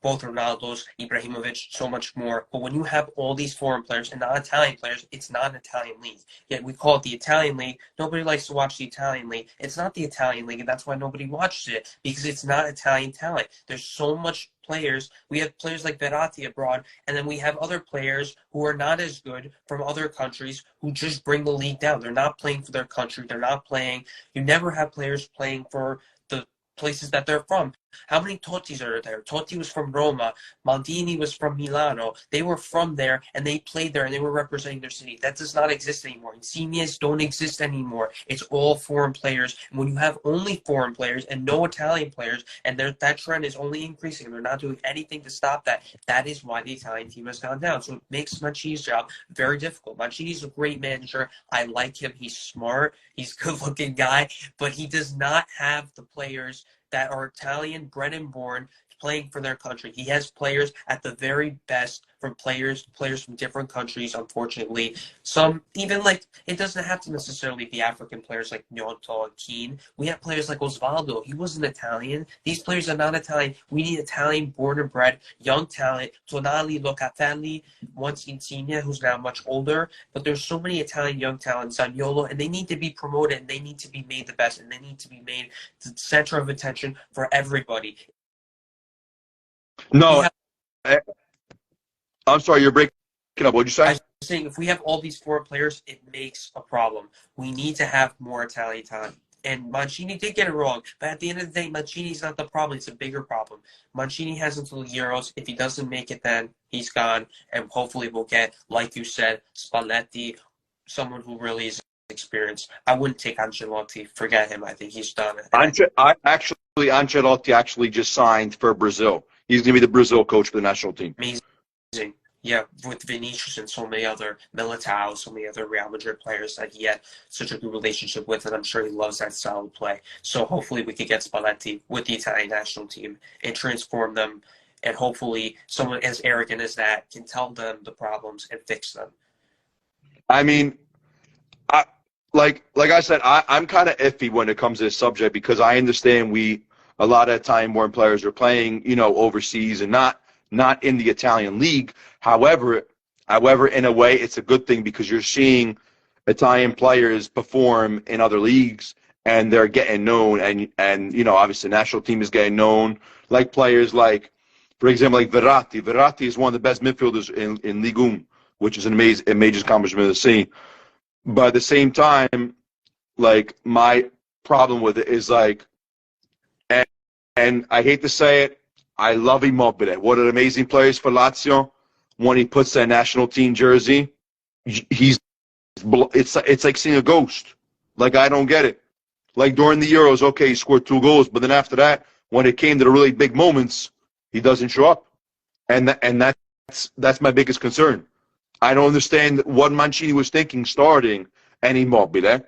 both Ronaldos, Ibrahimovic, so much more. But when you have all these foreign players and not Italian players, it's not an Italian league. Yet we call it the Italian league. Nobody likes to watch the Italian league. It's not the Italian league, and that's why nobody watches it, because it's not Italian talent. There's so much players. We have players like Verratti abroad, and then we have other players who are not as good from other countries who just bring the league down. They're not playing for their country. They're not playing. You never have players playing for the places that they're from. How many Tottis are there? Totti was from Roma. Maldini was from Milano. They were from there, and they played there, and they were representing their city. That does not exist anymore. Insignias don't exist anymore. It's all foreign players. And when you have only foreign players and no Italian players, and that trend is only increasing, and they're not doing anything to stop that, that is why the Italian team has gone down. So it makes Mancini's job very difficult. Mancini's a great manager. I like him. He's smart. He's a good-looking guy, but he does not have the players that are Italian, bred and born, playing for their country. He has players at the very best from players from different countries, unfortunately. Some, even like, it doesn't have to necessarily be African players like Gnonto and Keane. We have players like Osvaldo. He wasn't Italian. These players are not Italian. We need Italian, born and bred, young talent. Tonali, Locatelli, once Insigne, who's now much older. But there's so many Italian young talents, Zaniolo, and they need to be promoted, and they need to be made the best, and they need to be made the center of attention for everybody. No, I'm sorry, you're breaking up. What'd you say? I was saying, if we have all these foreign players, it makes a problem. We need to have more Italian talent. And Mancini did get it wrong, but at the end of the day, Mancini's not the problem. It's a bigger problem. Mancini has until the Euros. If he doesn't make it, then he's gone. And hopefully we'll get, like you said, Spalletti, someone who really is experienced. I wouldn't take Ancelotti. Forget him. I think he's done. Ancelotti actually just signed for Brazil. He's going to be the Brazil coach for the national team. Amazing. Yeah, with Vinicius and so many other, Militao, so many other Real Madrid players that he had such a good relationship with, and I'm sure he loves that style of play. So hopefully we could get Spalletti with the Italian national team and transform them and hopefully someone as arrogant as that can tell them the problems and fix them. I mean, I like I said, I'm kind of iffy when it comes to this subject because I understand a lot of time when players are playing, overseas and not in the Italian league. However, in a way, it's a good thing because you're seeing Italian players perform in other leagues and they're getting known, and obviously the national team is getting known. Like players like, for example, like Verratti. Verratti is one of the best midfielders in Ligue 1, which is an amazing accomplishment to see. But at the same time, like my problem with it is like, and I hate to say it, I love Immobile. What an amazing player is for Lazio. When he puts that national team jersey, it's like seeing a ghost. Like I don't get it. Like during the Euros, okay, he scored 2 goals, but then after that, when it came to the really big moments, he doesn't show up, and that's my biggest concern. I don't understand what Mancini was thinking starting and Immobile.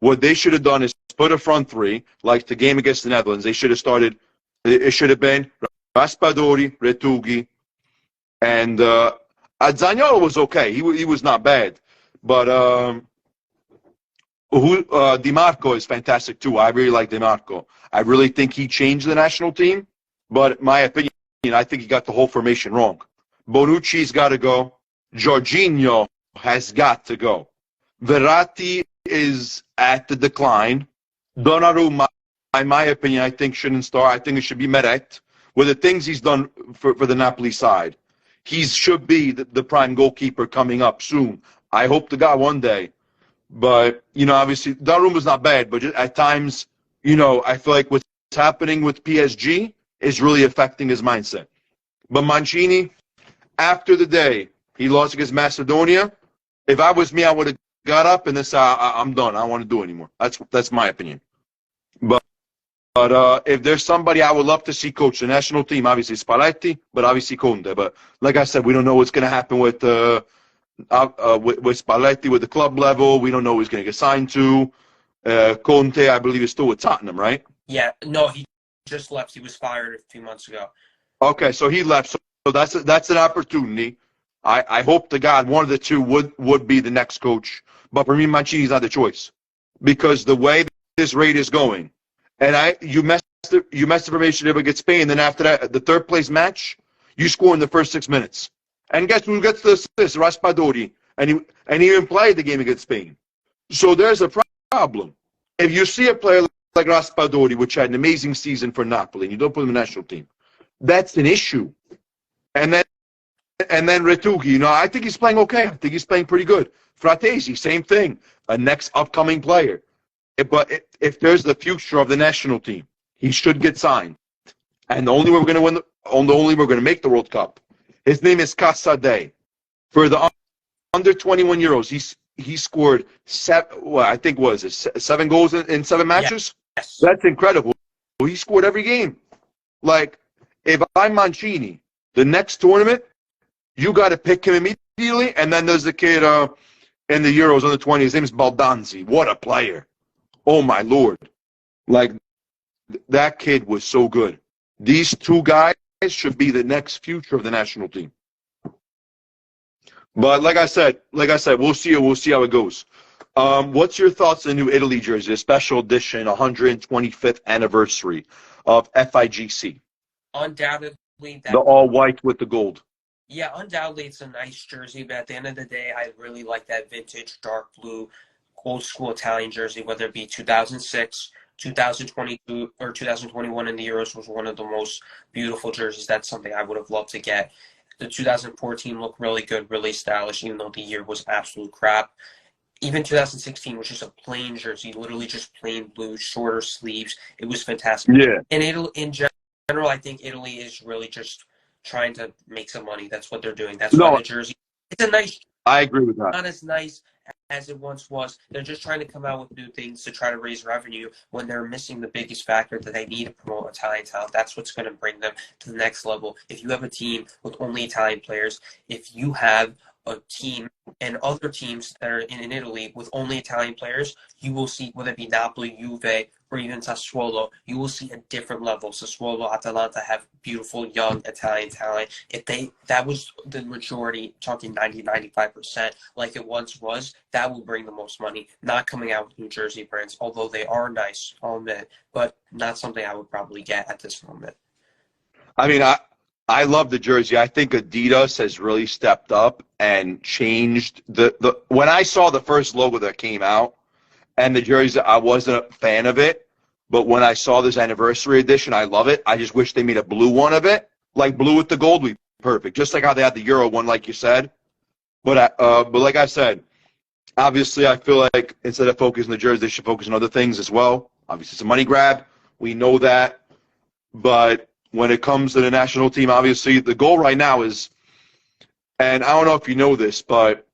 What they should have done is put a front three, like the game against the Netherlands. They should have started. It should have been Raspadori, Retugi, and Zaniolo was okay. He was not bad, but Di Marco is fantastic too. I really like Di Marco. I really think he changed the national team, but in my opinion, I think he got the whole formation wrong. Bonucci's got to go. Jorginho has got to go. Verratti is at the decline. Donnarumma, in my opinion, I think shouldn't start. I think it should be Meret. With the things he's done for the Napoli side, he should be the prime goalkeeper coming up soon. I hope to God one day. But, obviously, Donnarumma's not bad, but at times, I feel like what's happening with PSG is really affecting his mindset. But Mancini, after the day he lost against Macedonia, if I was me, I would have got up and said, I'm done. I don't want to do it anymore. That's my opinion. But if there's somebody I would love to see coach the national team, obviously Spalletti, but obviously Conte. But like I said, we don't know what's going to happen with Spalletti with the club level. We don't know who he's going to get signed to. Conte, I believe, is still with Tottenham, right? Yeah, no, he just left. He was fired a few months ago. Okay, so he left. So that's an opportunity. I hope to God one of the two would be the next coach. But for me, Mancini's not the choice because the way this rate is going, and you mess the formation against Spain, then after that, the third place match, you score in the first 6 minutes. And guess who gets the assist? Raspadori, and he even played the game against Spain. So there's a problem. If you see a player like Raspadori, which had an amazing season for Napoli, and you don't put him in the national team, that's an issue. And then Retugi, I think he's playing okay. I think he's playing pretty good. Fratesi, same thing. A next upcoming player. But if there's the future of the national team, he should get signed. And the only way we're going to make the World Cup. His name is Casadei. For the under 21 Euros, he scored 7 goals in 7 matches? Yes. That's incredible. He scored every game. Like, if I'm Mancini, the next tournament, you got to pick him immediately. And then there's the kid in the Euros under 20. His name is Baldanzi. What a player. Oh, my Lord. Like, that kid was so good. These two guys should be the next future of the national team. But like I said, we'll see how it goes. What's your thoughts on the new Italy jersey, a special edition 125th anniversary of FIGC? Undoubtedly, the all white with the gold. Yeah, undoubtedly it's a nice jersey, but at the end of the day, I really like that vintage dark blue, old school Italian jersey, whether it be 2006, 2022, or 2021 in the Euros was one of the most beautiful jerseys. That's something I would have loved to get. The 2014 looked really good, really stylish, even though the year was absolute crap. Even 2016 was just a plain jersey, literally just plain blue, shorter sleeves. It was fantastic. Yeah. And in general, I think Italy is really just trying to make some money. That's what they're doing. That's why the jersey. It's a nice. I agree with that. Not as nice as it once was. They're just trying to come out with new things to try to raise revenue when they're missing the biggest factor that they need to promote Italian talent. That's what's going to bring them to the next level. If you have a team with only Italian players, if you have a team and other teams that are in Italy with only Italian players, you will see, whether it be Napoli, Juve, or even Sassuolo, you will see a different level. Sassuolo, Atalanta have beautiful young Italian talent. If that was the majority, talking 90-95%, like it once was, that will bring the most money. Not coming out with New Jersey brands, although they are nice, I'll admit, but not something I would probably get at this moment. I mean, I love the jersey. I think Adidas has really stepped up and changed the when I saw the first logo that came out and the jersey, I wasn't a fan of it. But when I saw this anniversary edition, I love it. I just wish they made a blue one of it, like blue with the gold would be perfect, just like how they had the Euro one, like you said. But like I said, obviously, I feel like instead of focusing on the jersey, they should focus on other things as well. Obviously, it's a money grab. We know that. But when it comes to the national team, obviously, the goal right now is, and I don't know if you know this, but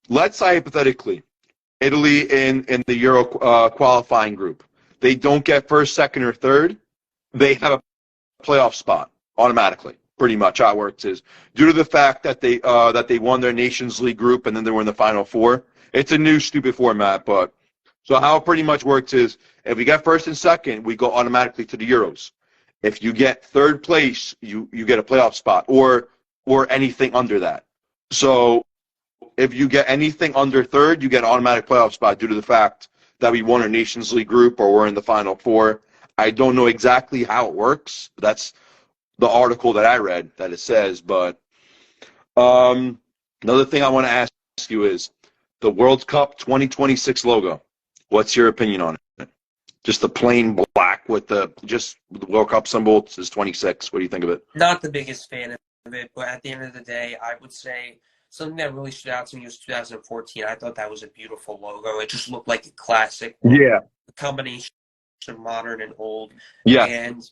let's say hypothetically, Italy in the Euro qualifying group, they don't get first, second, or third, they have a playoff spot automatically. Pretty much how it works is due to the fact that they won their Nations League group and then they were in the Final Four. It's a new stupid format, but so how it pretty much works is if we get first and second, we go automatically to the Euros. If you get third place, you get a playoff spot or anything under that. So if you get anything under third, you get an automatic playoff spot due to the fact that we won our Nations League group or we're in the Final Four. I don't know exactly how it works. That's the article that I read that it says. But another thing I want to ask you is the World Cup 2026 logo. What's your opinion on it? Just the plain black with the World Cup symbol. It says 26. What do you think of it? Not the biggest fan of it, but at the end of the day, I would say something that really stood out to me was 2014. I thought that was a beautiful logo. It just looked like a classic. Yeah. A combination of modern and old. Yeah. And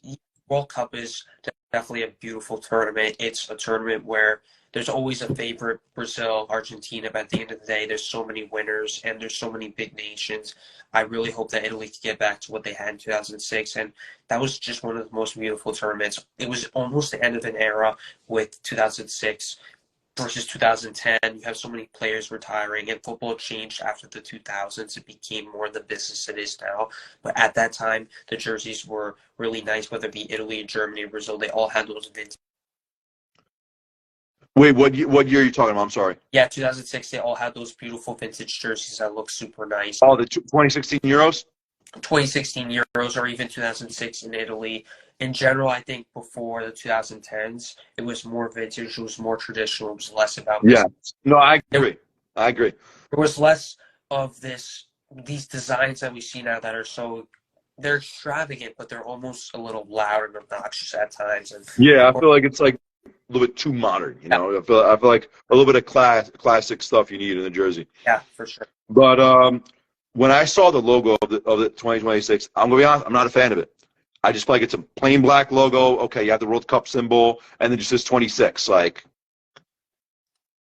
World Cup is definitely a beautiful tournament. It's a tournament where there's always a favorite, Brazil, Argentina, but at the end of the day, there's so many winners and there's so many big nations. I really hope that Italy can get back to what they had in 2006, and that was just one of the most beautiful tournaments. It was almost the end of an era with 2006 versus 2010. You have so many players retiring, and football changed after the 2000s. It became more the business it is now. But at that time, the jerseys were really nice, whether it be Italy, Germany, Brazil. They all had those vintage. Wait, what year are you talking about? I'm sorry. Yeah, 2006, they all had those beautiful vintage jerseys that look super nice. Oh, the 2016 Euros? 2016 Euros or even 2006 in Italy. In general, I think before the 2010s, it was more vintage, it was more traditional, it was less about... Yeah. No, I agree. There was less of these designs that we see now that are so... They're extravagant, but they're almost a little loud and obnoxious at times. And yeah, I feel like it's like a little bit too modern, you know? I feel like a little bit of classic stuff you need in the jersey. Yeah, for sure. But when I saw the logo of the 2026, I'm going to be honest, I'm not a fan of it. I just feel like it's a plain black logo. Okay, you have the World Cup symbol, and then just says 26. Like,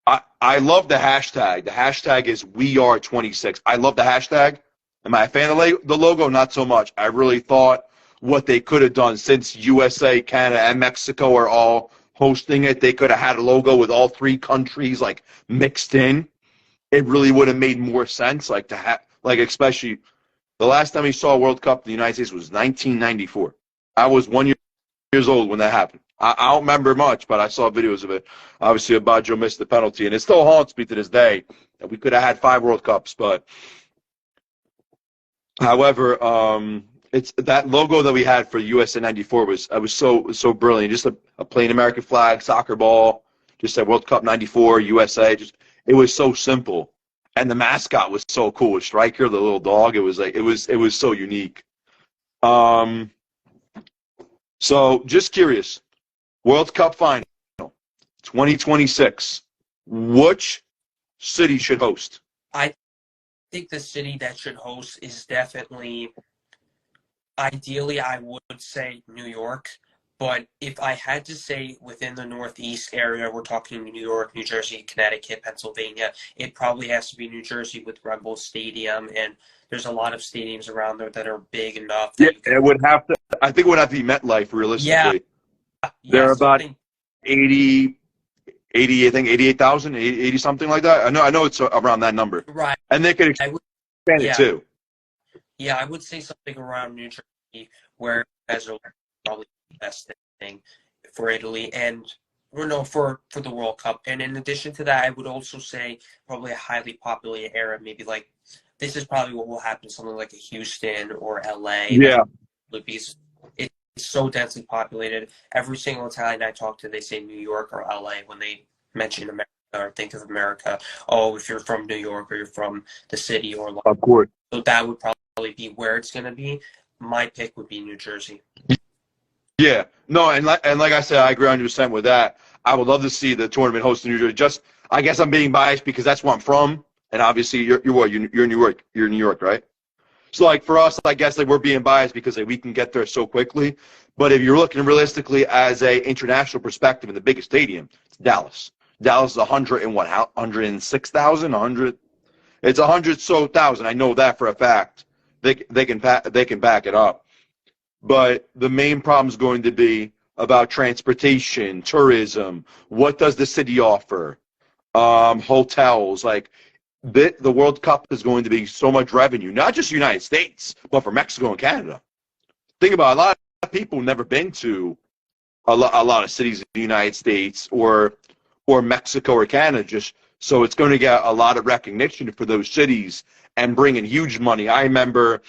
I love the hashtag. The hashtag is We Are 26. I love the hashtag. Am I a fan of the logo? Not so much. I really thought what they could have done, since USA, Canada, and Mexico are all hosting it, they could have had a logo with all three countries like mixed in. It really would have made more sense. Like to have, like especially the last time we saw a World Cup in the United States was 1994. I was 1 years old when that happened. I don't remember much, but I saw videos of it. Obviously, Baggio missed the penalty, and it still haunts me to this day that we could have had 5 World Cups. But however, it's that logo that we had for USA '94 was so brilliant. Just a plain American flag, soccer ball, just a World Cup '94 USA. Just it was so simple, and the mascot was so cool. With Stryker, the little dog, it was so unique. So just curious, World Cup final 2026. Which city should host? I think the city that should host is definitely, ideally, I would say New York. But if I had to say within the Northeast area, we're talking New York, New Jersey, Connecticut, Pennsylvania, it probably has to be New Jersey with Red Bull Stadium. And there's a lot of stadiums around there that are big enough. Yeah, it would have to. I think it would have to be MetLife, realistically. Yeah. They're about 80, 80, I think 88,000, 80 something like that. I know it's around that number, Right. and they could I would, expand it yeah, too. yeah, I would say something around New Jersey, where you guys are probably the best thing for Italy, and for the World Cup. And in addition to that, I would also say probably a highly populated area, maybe like this is probably what will happen, something like a Houston or LA. That's Yeah, it's so densely populated. Every single Italian I talk to, they say New York or LA when they mention America or think of America. Oh, if you're from New York or you're from the city or of course. so that would probably be where it's going to be. My pick would be New Jersey. Yeah, no, and like I said, I agree 100% with that. I would love to see the tournament hosted in New Jersey. Just, I guess I'm being biased because that's where I'm from, and obviously you're what? You're in New York. You're in New York, right? So like for us, I guess like we're being biased because like, we can get there so quickly. But if you're looking realistically as a international perspective, in the biggest stadium, it's Dallas. Dallas is 100 and what? 106,000, 100. It's 100 so thousand. I know that for a fact. They can back it up. But the main problem is going to be about transportation, tourism. What does the city offer? Hotels. Like the World Cup is going to be so much revenue, not just the United States, but for Mexico and Canada. Think about it, a lot of people have never been to a lot of cities in the United States or Mexico or Canada. Just so it's going to get a lot of recognition for those cities and bring in huge money. I remember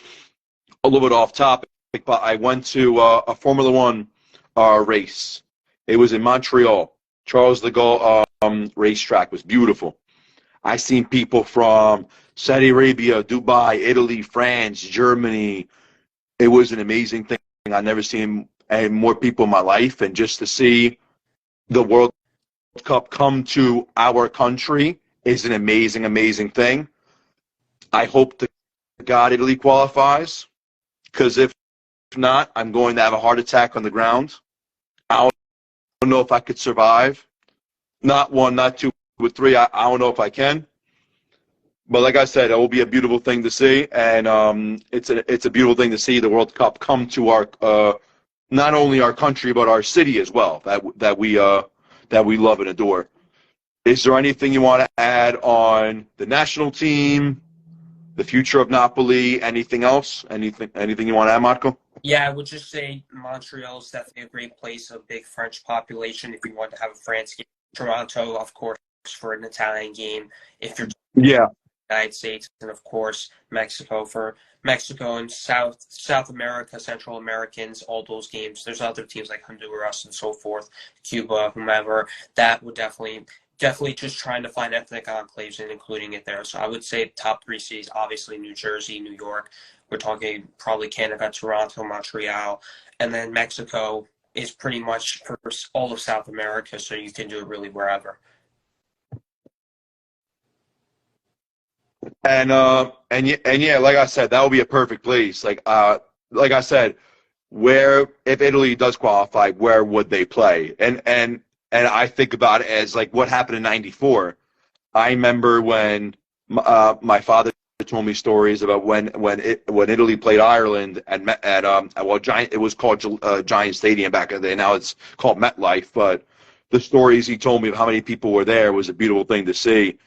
a little bit off topic, but I went to a Formula One race. It was in Montreal. Charles de Gaulle racetrack was beautiful. I seen people from Saudi Arabia, Dubai, Italy, France, Germany. It was an amazing thing. I've never seen more people in my life, and just to see the World Cup come to our country is an amazing, amazing thing. I hope to God Italy qualifies, because if not, I'm going to have a heart attack on the ground. I don't know if I could survive. Not one, not two, but three. I don't know if I can. But like I said, it will be a beautiful thing to see, and it's a beautiful thing to see the World Cup come to our not only our country but our city as well. That we love and adore. Is there anything you want to add on the national team, the future of Napoli, anything else? Anything you want to add, Marco? Yeah, I would just say Montreal is definitely a great place, a big French population. If you want to have a France game, Toronto, of course, for an Italian game. If you're Yeah. United States, and of course Mexico for Mexico and South America, Central Americans, all those games. There's other teams like Honduras and so forth, Cuba, whomever. That would definitely just trying to find ethnic enclaves and including it there. So I would say top three cities, obviously New Jersey, New York. We're talking probably Canada, Toronto, Montreal, and then Mexico is pretty much for all of South America, so you can do it really wherever. And yeah, like I said, that would be a perfect place. Like I said, where if Italy does qualify, where would they play? And I think about it as like what happened in '94. I remember when my father told me stories about when Italy played Ireland at Giant. It was called Giant Stadium back in the day. Now it's called MetLife. But the stories he told me of how many people were there was a beautiful thing to see.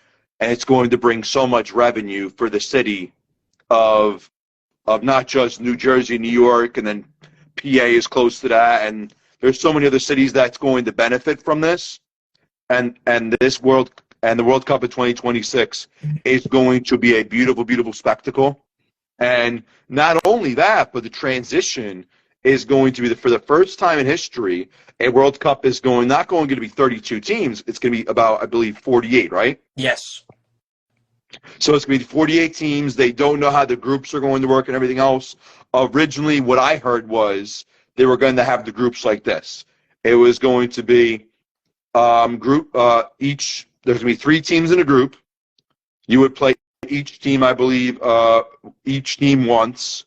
And it's going to bring so much revenue for the city of not just New Jersey, New York, and then PA is close to that, and there's so many other cities that's going to benefit from this. And the World Cup of 2026 is going to be a beautiful, beautiful spectacle. And not only that, but the transition is going to be for the first time in history, a World Cup is not going to be 32 teams. It's going to be about, I believe, 48, right? Yes. So it's going to be 48 teams. They don't know how the groups are going to work and everything else. Originally, what I heard was they were going to have the groups like this. It was going to be there's going to be 3 teams in a group. You would play each team, I believe, each team once.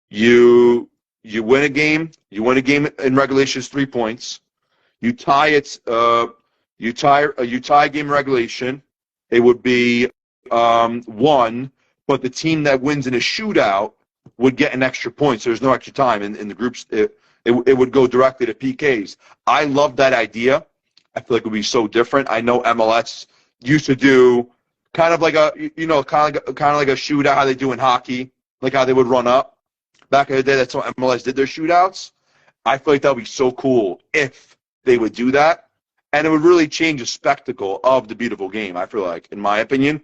You win a game. You win a game in regulation is 3 points. You tie a game in regulation. It would be 1, but the team that wins in a shootout would get an extra point. So there's no extra time in the groups. It would go directly to PKs. I love that idea. I feel like it would be so different. I know MLS used to do kind of like a, kind of like a shootout, how they do in hockey, like how they would run up. Back in the day, that's how MLS did their shootouts. I feel like that would be so cool if they would do that. And it would really change the spectacle of the beautiful game, I feel like, in my opinion.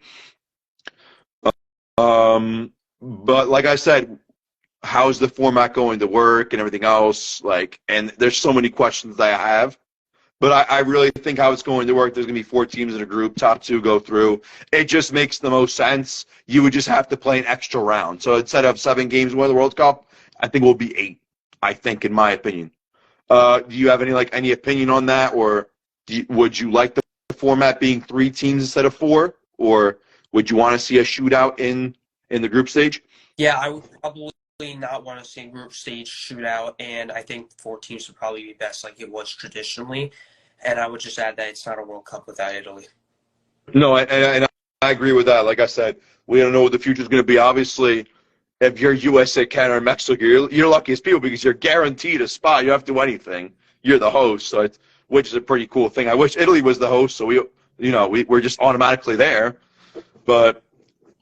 But like I said, how's the format going to work and everything else? And there's so many questions that I have. But I really think how it's going to work, there's going to be 4 teams in a group, top 2 go through. It just makes the most sense. You would just have to play an extra round. So instead of 7 games win the World Cup, I think it will be 8, I think, in my opinion. Do you have any opinion on that? Or would you like the format being 3 teams instead of 4? Or would you want to see a shootout in the group stage? Yeah, I would probably not want to see a group stage shootout, and I think 4 teams would probably be best like it was traditionally. And I would just add that it's not a World Cup without Italy. No, and I agree with that. Like I said, we don't know what the future is going to be. Obviously, if you're USA, Canada, or Mexico, you're lucky as people because you're guaranteed a spot. You don't have to do anything. You're the host, so which is a pretty cool thing. I wish Italy was the host, so we're just automatically there. But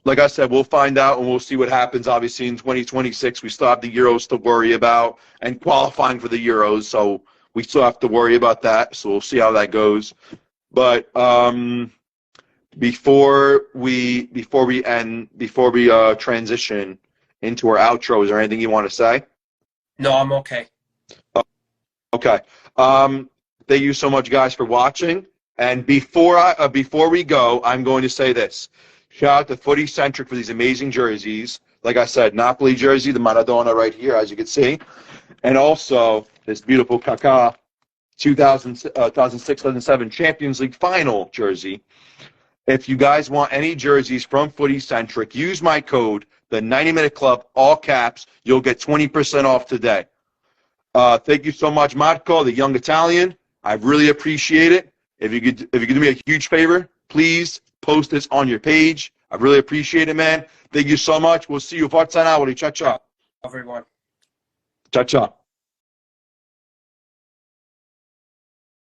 like I said, we'll find out and we'll see what happens. Obviously, in 2026, we still have the Euros to worry about and qualifying for the Euros, so we still have to worry about that. So we'll see how that goes. But before we transition into our outro, is there anything you want to say? No, I'm okay. Okay. Thank you so much, guys, for watching. And before we go, I'm going to say this. Shout out to Footy Centric for these amazing jerseys. Like I said, Napoli jersey, the Maradona right here, as you can see. And also this beautiful Kaká 2006-2007 Champions League final jersey. If you guys want any jerseys from Footy Centric, use my code, the 90-Minute Club, all caps. You'll get 20% off today. Thank you so much, Marco, the young Italian. I really appreciate it. If you could do me a huge favor, please post this on your page. I really appreciate it, man. Thank you so much. We'll see you. Forza Napoli. Ciao, ciao. Everyone. Ciao, ciao.